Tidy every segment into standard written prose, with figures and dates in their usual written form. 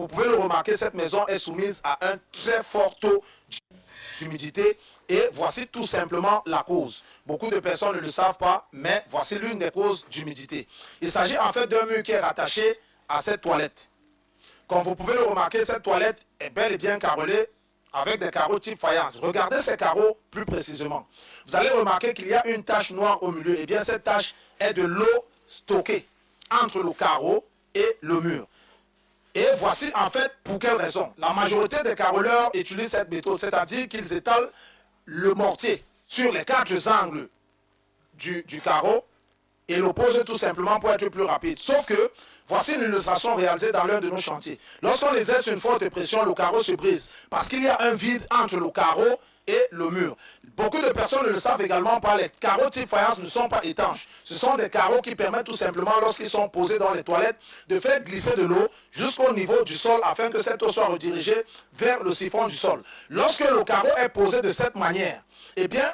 Vous pouvez le remarquer, cette maison est soumise à un très fort taux d'humidité. Et voici tout simplement la cause. Beaucoup de personnes ne le savent pas, mais voici l'une des causes d'humidité. Il s'agit en fait d'un mur qui est rattaché à cette toilette. Comme vous pouvez le remarquer, cette toilette est bel et bien carrelée avec des carreaux type faïence. Regardez ces carreaux plus précisément. Vous allez remarquer qu'il y a une tache noire au milieu. Et bien cette tache est de l'eau stockée entre le carreau et le mur. Et voici en fait pour quelle raison. La majorité des carreleurs utilisent cette méthode, c'est-à-dire qu'ils étalent le mortier sur les 4 angles du carreau et le posent tout simplement pour être plus rapide. Sauf que voici une illustration réalisée dans l'un de nos chantiers. Lorsqu'on exerce une forte pression, le carreau se brise parce qu'il y a un vide entre le carreau et le mur. Beaucoup de personnes ne le savent également pas, les carreaux type faïence ne sont pas étanches. Ce sont des carreaux qui permettent tout simplement, lorsqu'ils sont posés dans les toilettes, de faire glisser de l'eau jusqu'au niveau du sol afin que cette eau soit redirigée vers le siphon du sol. Lorsque le carreau est posé de cette manière, eh bien,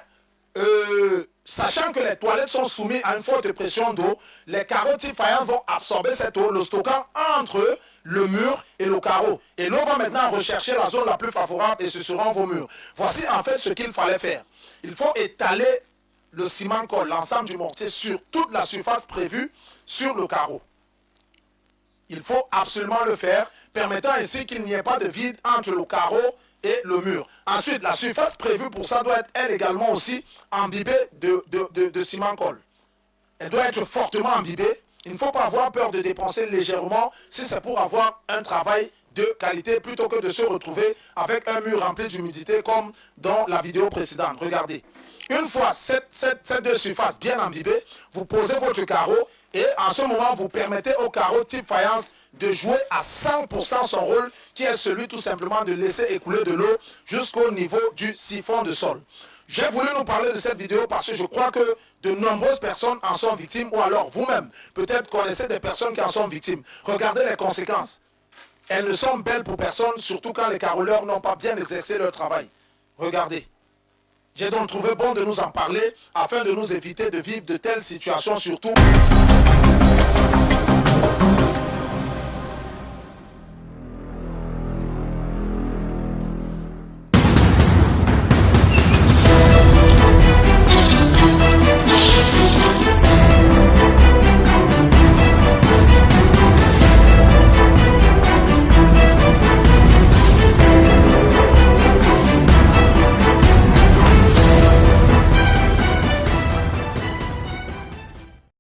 sachant que les toilettes sont soumises à une forte pression d'eau, les carreaux type faïence vont absorber cette eau, le stockant entre le mur et le carreau. Et l'eau va maintenant rechercher la zone la plus favorable et ce seront vos murs. Voici en fait ce qu'il fallait faire. Il faut étaler le ciment-colle, l'ensemble du mortier, sur toute la surface prévue sur le carreau. Il faut absolument le faire, permettant ainsi qu'il n'y ait pas de vide entre le carreau et le mur. Ensuite, la surface prévue pour ça doit être, elle également aussi, imbibée de ciment-colle. Elle doit être fortement imbibée. Il ne faut pas avoir peur de dépenser légèrement si c'est pour avoir un travail de qualité plutôt que de se retrouver avec un mur rempli d'humidité comme dans la vidéo précédente. Regardez. Une fois cette deux surfaces bien imbibées, vous posez votre carreau et en ce moment, vous permettez au carreau type faïence de jouer à 100% son rôle qui est celui tout simplement de laisser écouler de l'eau jusqu'au niveau du siphon de sol. J'ai voulu nous parler de cette vidéo parce que je crois que de nombreuses personnes en sont victimes ou alors vous-même, peut-être connaissez des personnes qui en sont victimes. Regardez les conséquences. Elles ne sont belles pour personne, surtout quand les carreleurs n'ont pas bien exercé leur travail. Regardez. J'ai donc trouvé bon de nous en parler afin de nous éviter de vivre de telles situations, surtout